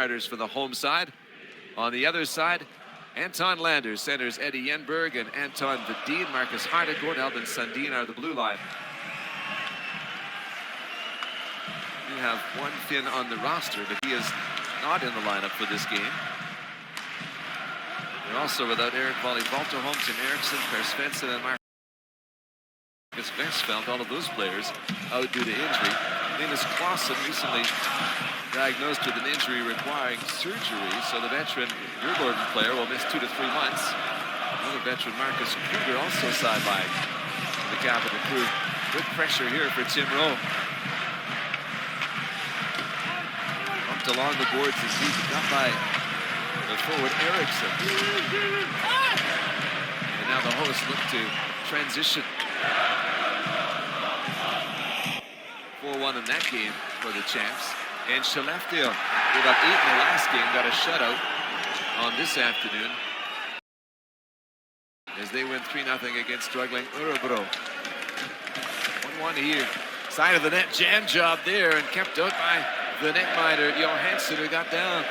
starters for the home side. On the other side, Anton Lander centers Eddie Yenberg and Anton Vedin. Marcus Hardegård, Albin Sundin are the blue line. We have one Finn on the roster, but he is not in the lineup for this game. They're also without Eric Wally Walterholm, Tim Eriksson, Per Svensson, and Marcus Westfeldt. All of those players out due to injury. Linus Clausen recently diagnosed with an injury requiring surgery, so the veteran Djurgården player will miss 2 to 3 months. Another veteran, Marcus Kruger, also sidelined the capital crew. Good pressure here for Timrå. Bumped along the boards this season, got by the forward Eriksson. And now the hosts look to transition. 4-1 in that game for the champs. And Skellefteå, with up 8 in the last game, got a shutout on this afternoon as they win 3-0 against struggling Örebro. 1-1 here. Side of the net, jam job there, and kept out by the netminder Johansson, who got down.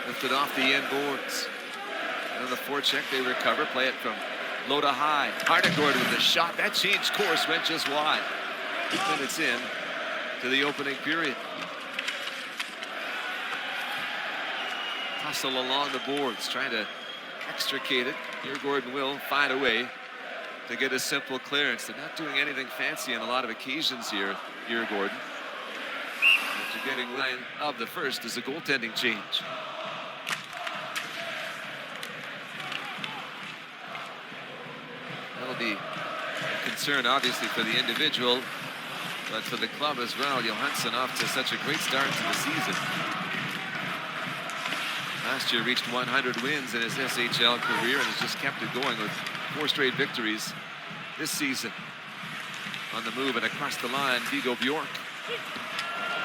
Lifted off the end boards. And on the forecheck, they recover, play it from low to high. Hardegård with a shot. That changed course, went just wide. 8 minutes in to the opening period. Tussle along the boards, trying to extricate it. Djurgården will find a way to get a simple clearance. They're not doing anything fancy on a lot of occasions here, Djurgården. After getting line of the first is a goaltending change. That'll be a concern, obviously, for the individual, but for the club as well. Johansson off to such a great start to the season. Last year reached 100 wins in his SHL career and has just kept it going with 4 straight victories this season. On the move and across the line, Viggo Bjork.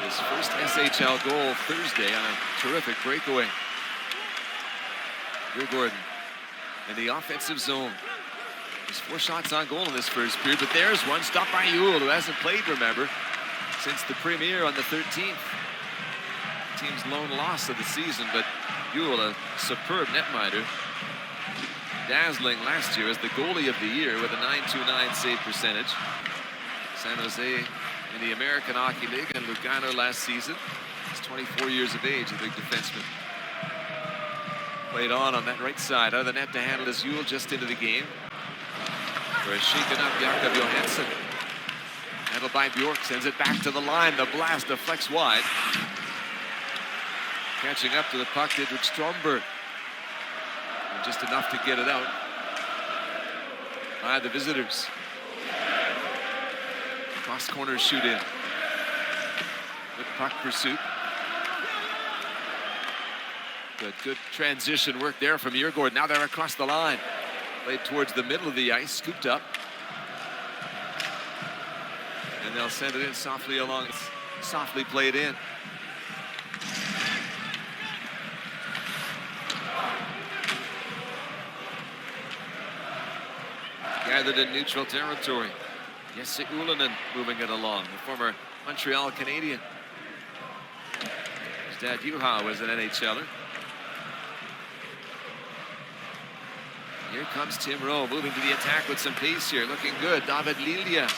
His first SHL goal Thursday on a terrific breakaway. Djurgården in the offensive zone. There's 4 shots on goal in this first period, but there's one stopped by Juhl, who hasn't played, remember, since the premiere on the 13th. Team's lone loss of the season, but Juhl, a superb netminder, dazzling last year as the goalie of the year with a .929 save percentage. San Jose in the American Hockey League and Lugano last season. He's 24 years of age, a big defenseman. Played on that right side, out of the net to handle his Juhl just into the game. For a shaken up Jakob Johansson. Handled by Bjork, sends it back to the line. The blast deflects wide. Catching up to the puck, Didrik Stromberg. And just enough to get it out by the visitors. Cross corner shoot in. Good puck pursuit. Good transition work there from Djurgården. Now they're across the line. Played towards the middle of the ice, scooped up. And they'll send it in softly along. Softly played in. Gathered in neutral territory. Jesse Ullinen moving it along, the former Montreal Canadian. His dad Juha was an NHLer. Here comes Timrå moving to the attack with some pace here. Looking good. David Lilja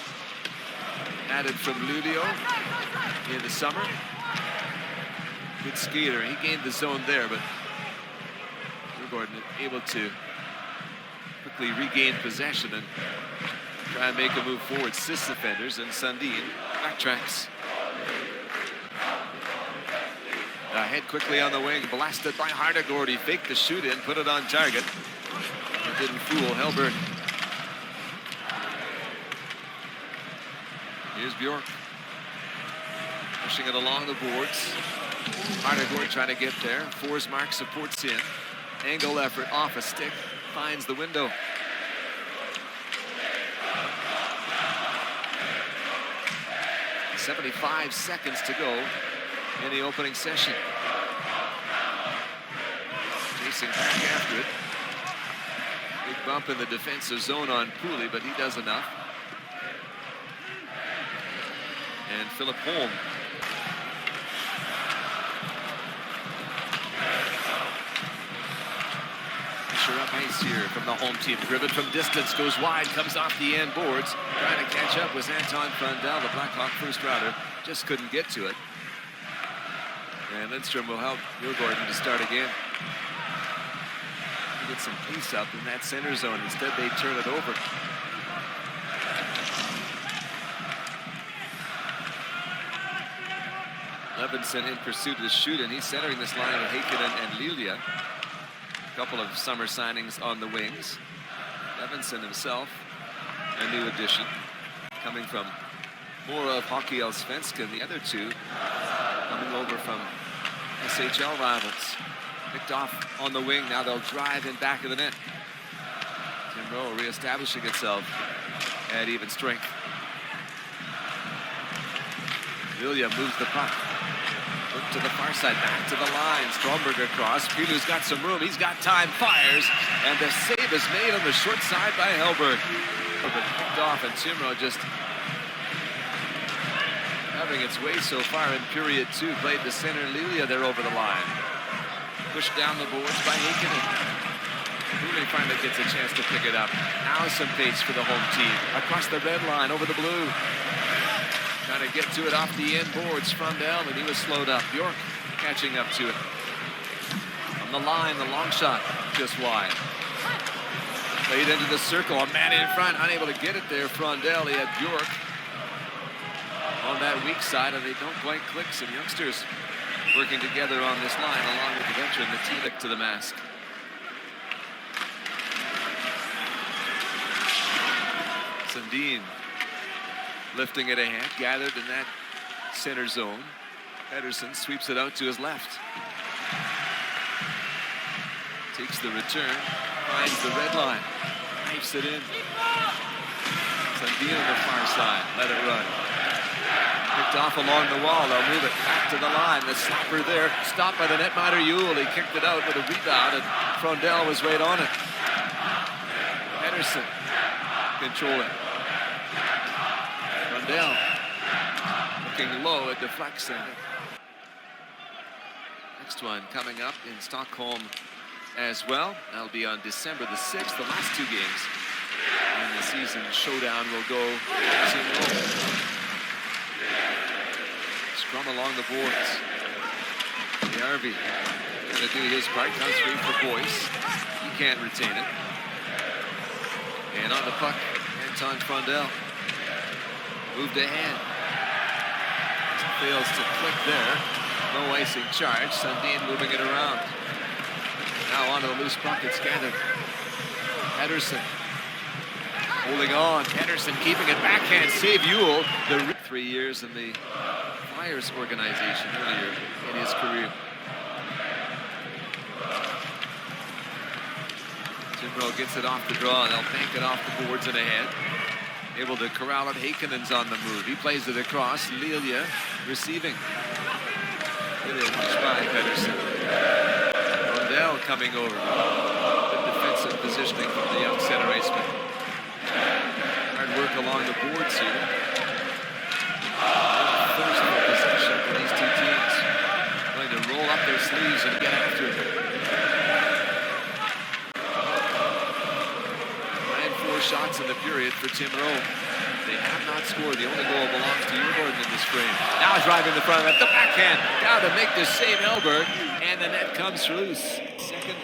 added from Luleå in the summer. Good skater. He gained the zone there, but Djurgården able to quickly regain possession and try and make a move forward. Sis defenders, and Sundin backtracks. Ahead quickly on the wing, blasted by Hardegård. He faked the shoot in, put it on target. It didn't fool Hellberg. Here's Bjork. Pushing it along the boards. Hardegård trying to get there. Forsmark supports in. Angle effort off a stick. Finds the window. .75 seconds to go in the opening session. Chasing back after it. Big bump in the defensive zone on Pooley, but he does enough. And Philip Holm pressure up ice here from the home team. Driven from distance, goes wide, comes off the end boards. Trying to catch up was Anton Frondell, the Blackhawk first rounder. Just couldn't get to it. And Lindstrom will help Djurgården to start again. Get some pace up in that center zone. Instead, they turn it over. Levinson in pursuit of Schuden. He's centering this line with Heikkinen and Lilja. A couple of summer signings on the wings. Levinson himself, a new addition, coming from more of Hockey Allsvenskan. The other two coming over from SHL rivals. Picked off on the wing. Now they'll drive in back of the net. Timrå reestablishing itself at even strength. Lilja moves the puck. Look to the far side, back to the line. Stromberg across. Pilu's got some room. He's got time. Fires. And the save is made on the short side by Hellberg. But picked off, and Timrå just having its way so far in period 2. Played the center. Lilja there over the line. Pushed down the boards by Heikkinen. Really finally gets a chance to pick it up. Now some pace for the home team. Across the red line, over the blue. Trying to get to it off the end boards. Frondell, and he was slowed up. Bjork catching up to it. On the line, the long shot, just wide. Played into the circle. A man in front, unable to get it there. Frondell, he had Bjork on that weak side, and they don't quite click. Some youngsters working together on this line, along with the veteran, the T-Lick to the mask. Sundin lifting it ahead, gathered in that center zone. Pedersen sweeps it out to his left. Takes the return, finds the red line, knifes it in. Sundin on the far side, let it run. Picked off along the wall. They'll move it back to the line. The slapper there, stopped by the netminder Yule. He kicked it out with a rebound, and Frondell was right on it. Pedersen controlling. Frondell looking low, it deflects in. Next one coming up in Stockholm as well. That'll be on December the 6th. The last 2 games in the season showdown will go to Scrum along the boards. Järvi going to do his part. Comes free for Boyce. He can't retain it. And on the puck, Anton Frondell. Moved ahead. Fails to click there. No icing charge. Sundin moving it around. Now onto the loose puck. It's gathered. Pedersen holding on. Pedersen keeping it backhand. Save Yule. The 3 years in the Flyers organization earlier in his career. Timrå gets it off the draw. They'll bank it off the boards and ahead. Able to corral it. Heikkinen's on the move. He plays it across. Lilja receiving. Really pushed by Pedersen. Frondell coming over. Good defensive positioning from the young center iceman. Hard work along the boards here. First possession for these 2 teams. Going to roll up their sleeves and get after it. 9-4 shots in the period for Timrå. They have not scored. The only goal belongs to Djurgården in this frame. Now driving the front of it. The backhand down to make the save, Hellberg. And the net comes loose. Second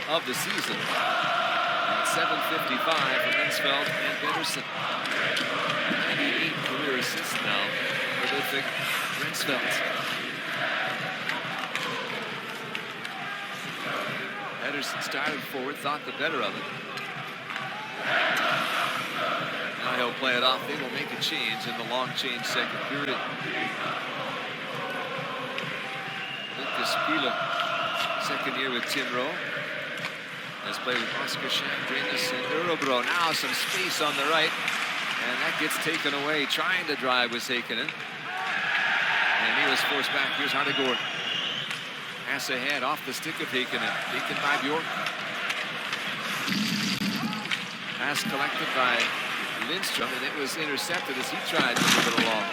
of the season. At 7:55 for Lensfeld and Pedersen. 98 career assists now for Ludwig Rensfeldt. Pedersen started forward, thought the better of it. Now he'll play it off. They will make a change in the long change second period. Lucas Pilu, second year with Timrå, has played with Oscar Shandrinus and Örebro. Now some space on the right, and that gets taken away. Trying to drive was Heikkinen, and he was forced back. Here's Hardigård. Pass ahead off the stick of Heikkinen. Taken by Bjork. Pass collected by Lindstrom, and it was intercepted as he tried to move it along.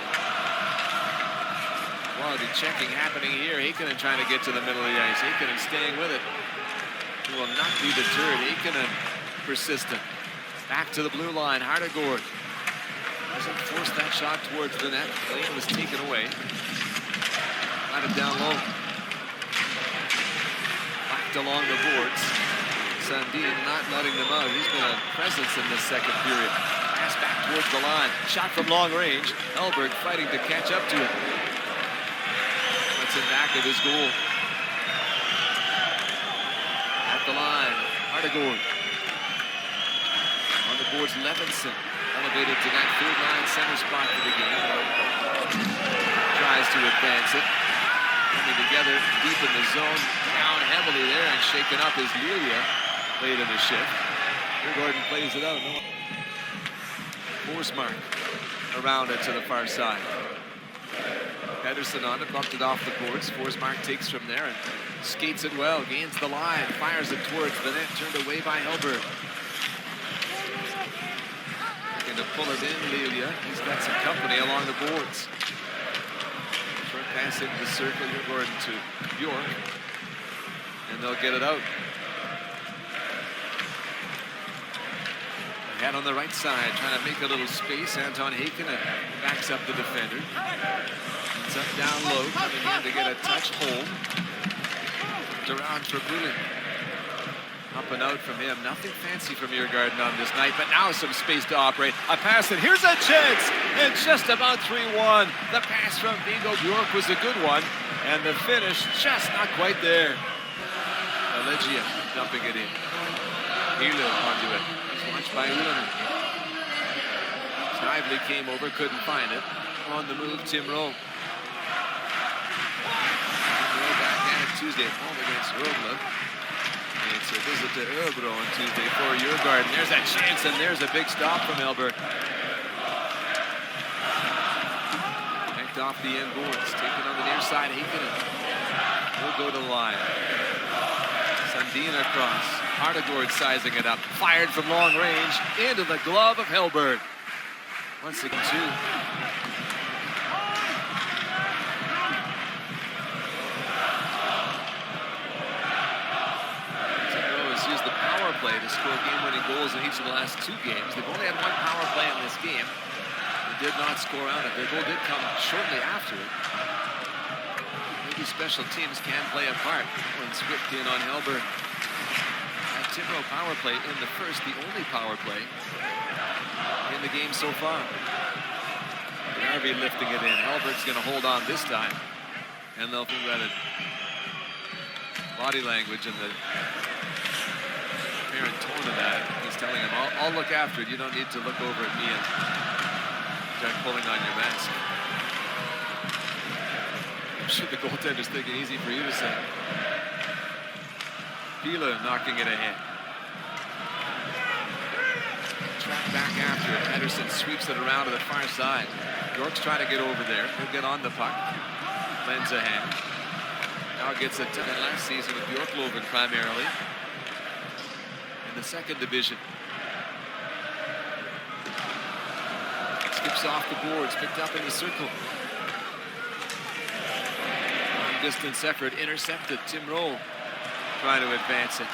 Quality checking happening here. Heikkinen trying to get to the middle of the ice. Heikkinen staying with it. He will not be deterred. Aikkonen persistent. Back to the blue line. Hardegård doesn't force that shot towards the net. Lane was taken away. Got it down low. Backed along the boards. Sandin not letting them out. He's been a presence in this second period. Pass back towards the line. Shot from long range. Hellberg fighting to catch up to it. That's in back of his goal. At the line. Hardegård. On the boards, Levinson. Elevated to that third line center spot for the game. Tries to advance it. Coming together deep in the zone. Down heavily there and shaken up is Lilia late in the shift. Djurgården plays it out. Forsmark around it to the far side. Pedersen on it, bumped it off the boards. Forsmark takes from there and skates it well. Gains the line, fires it towards the net. Turned away by Hellberg. To pull it in, Lilia. He's got some company along the boards. Short pass into the circle. Djurgården to Bjork. And they'll get it out. Ahead on the right side, trying to make a little space. Anton Heikkinen backs up the defender. It's up down low, coming in to get a touch home. Around for Brulin. Up and out from him. Nothing fancy from Djurgården on this night, but now some space to operate. A pass, and here's a chance! And just about 3-1. The pass from Viggo Bjork was a good one, and the finish just not quite there. Allegia dumping it in. Hilo onto it. He's watched by Ullinen. Snively came over, couldn't find it. On the move, Timrå. Timrå back at it Tuesday at home against Rögle. It's a visit to Örebro on Tuesday for Djurgården. There's a chance, and there's a big stop from Hellberg. Picked off the end boards. Taken on the near side. Heikkinen will go to the line. Sandin across. Hardegård sizing it up. Fired from long range into the glove of Hellberg. Once again, two. Play to score game-winning goals in each of the last two games. They've only had one power play in this game. They did not score on it. Their goal did come shortly after it. Maybe special teams can play a part when whipped in on Hellberg. That Timrå power play in the first, the only power play in the game so far. Narvi lifting it in. Hellberg's going to hold on this time. And they'll feel that body language and the apparent tone of that. He's telling him, I'll look after it. You don't need to look over at me and start pulling on your mask. I'm sure the goaltender's thinking, easy for you to say. Pila knocking it ahead. Track back after it. Pedersen sweeps it around to the far side. York's trying to get over there. He'll get on the puck. Lends a hand. Now gets it done last season with Bjorklöven primarily. The second division. Skips off the boards, picked up in the circle. Long distance effort, intercepted. Timrå trying to advance it.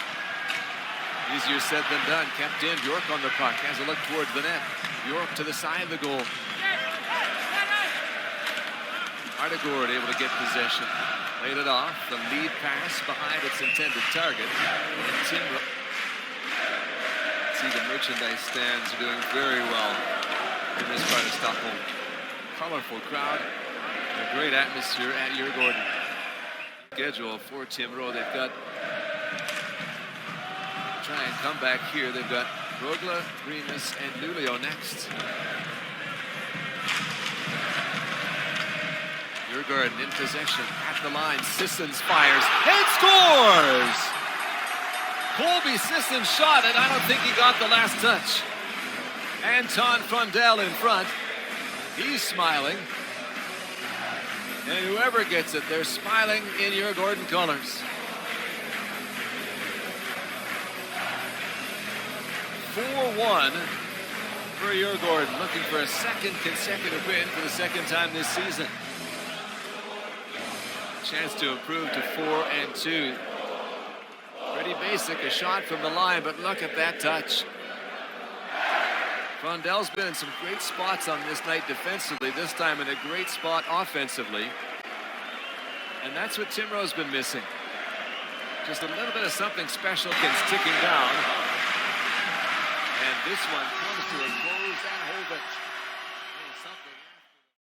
Easier said than done. Kept in. Bjork on the puck. Has a look towards the net. Bjork to the side of the goal. Hardegård able to get possession. Laid it off. The lead pass behind its intended target. And Timrå. The merchandise stands are doing very well in this part of Stockholm. Colorful crowd, a great atmosphere at Djurgården. Schedule for Timrå. They've got try and come back here. They've got Rögle, Brynäs, and Luleå next. Djurgården in possession at the line. Sissons fires and scores. Colby Sissons shot it. I don't think he got the last touch. Anton Frondell in front. He's smiling. And whoever gets it, they're smiling in Djurgården colors. 4-1 for Djurgården, looking for a second consecutive win for the second time this season. Chance to improve to 4-2. Pretty basic, a shot from the line, but look at that touch. Frondell's been in some great spots on this night defensively, this time in a great spot offensively. And that's what Timro's been missing. Just a little bit of something special. Ticking down. And this one comes to a close and hold it.